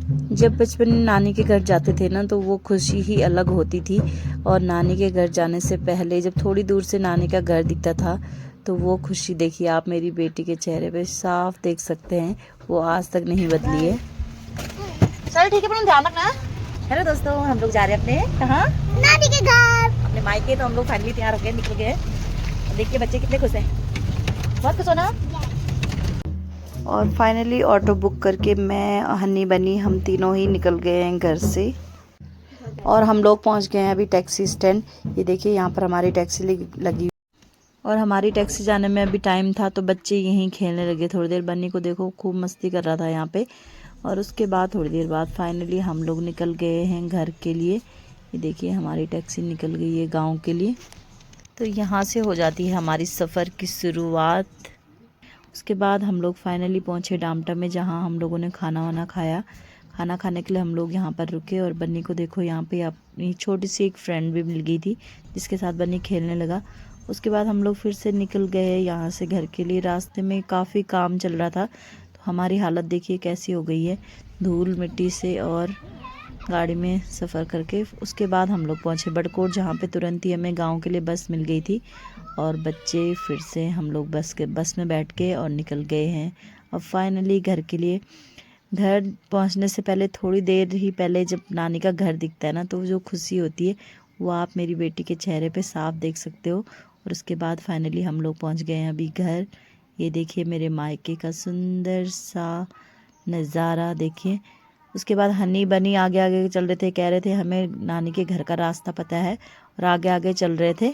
जब बचपन में नानी के घर जाते थे ना तो वो खुशी ही अलग होती थी। और नानी के घर जाने से पहले जब थोड़ी दूर से नानी का घर दिखता था तो वो खुशी देखिए आप मेरी बेटी के चेहरे पे साफ देख सकते हैं, वो आज तक नहीं बदली है। चल ठीक है, पर ध्यान रखना। हेलो दोस्तों, हम लोग जा रहे हैं अपने कहाँ, नानी के घर, अपने मायके। तो हम लोग फाइनली तैयार हो गए, निकल गए। देखिए बच्चे कितने खुश हैं, बहुत खुश हो ना। और फाइनली ऑटो बुक करके मैं, हनी बनी, हम तीनों ही निकल गए हैं घर से। और हम लोग पहुंच गए हैं अभी टैक्सी स्टैंड। ये देखिए यहाँ पर हमारी टैक्सी लगी। और हमारी टैक्सी जाने में अभी टाइम था तो बच्चे यहीं खेलने लगे थोड़ी देर। बन्नी को देखो खूब मस्ती कर रहा था यहाँ पे। और उसके बाद थोड़ी देर बाद फाइनली हम लोग निकल गए हैं घर के लिए। ये देखिए हमारी टैक्सी निकल गई है गाँव के लिए। तो यहाँ से हो जाती है हमारी सफ़र की शुरुआत। उसके बाद हम लोग फाइनली पहुँचे डामटा में, जहाँ हम लोगों ने खाना वाना खाया। खाना खाने के लिए हम लोग यहाँ पर रुके। और बन्नी को देखो यहाँ पे अपनी छोटी सी एक फ्रेंड भी मिल गई थी जिसके साथ बन्नी खेलने लगा। उसके बाद हम लोग फिर से निकल गए यहाँ से घर के लिए। रास्ते में काफ़ी काम चल रहा था तो हमारी हालत देखिए कैसी हो गई है धूल मिट्टी से और गाड़ी में सफ़र करके। उसके बाद हम लोग पहुँचे बड़कोट, जहाँ पे तुरंत ही हमें गांव के लिए बस मिल गई थी। और बच्चे फिर से हम लोग बस में बैठ के और निकल गए हैं अब फाइनली घर के लिए। घर पहुंचने से पहले थोड़ी देर ही पहले जब नानी का घर दिखता है ना तो जो खुशी होती है वो आप मेरी बेटी के चेहरे पे साफ देख सकते हो। और उसके बाद फाइनली हम लोग पहुंच गए हैं अभी घर। ये देखिए मेरे मायके का सुंदर सा नज़ारा देखिए। उसके बाद हनी बनी आगे आगे चल रहे थे, कह रहे थे हमें नानी के घर का रास्ता पता है, और आगे आगे चल रहे थे।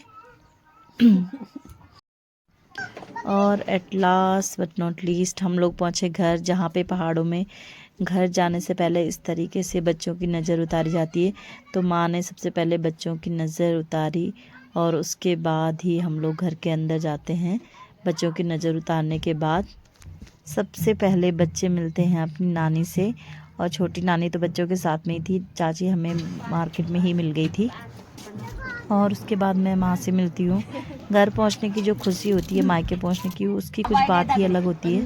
और at last but not least हम लोग पहुँचे घर, जहाँ पे पहाड़ों में घर जाने से पहले इस तरीके से बच्चों की नज़र उतारी जाती है। तो माँ ने सबसे पहले बच्चों की नज़र उतारी और उसके बाद ही हम लोग घर के अंदर जाते हैं। बच्चों की नज़र उतारने के बाद सबसे पहले बच्चे मिलते हैं अपनी नानी से। और छोटी नानी तो बच्चों के साथ में ही थी, चाची हमें मार्केट में ही मिल गई थी। और उसके बाद मैं माँ से मिलती हूँ। घर पहुँचने की जो खुशी होती है मायके पहुँचने की, उसकी कुछ बात ही अलग होती है।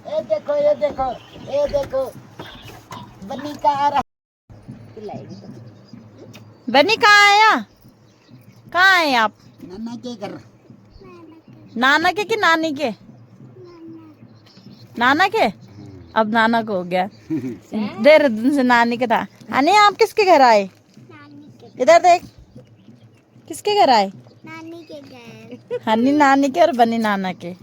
ये देखो ये देखो ये देखो, बन्नी का आ रहा। बन्नी कहाँ आया, कहाँ आए आप? नाना के घर। नाना के कि नानी के? नाना के। अब नाना को हो गया। देर दिन से नानी के था। अने आप किसके घर आए? इधर देख, किसके घर आए? नानी के घर। हनी नानी के और बनी नाना के।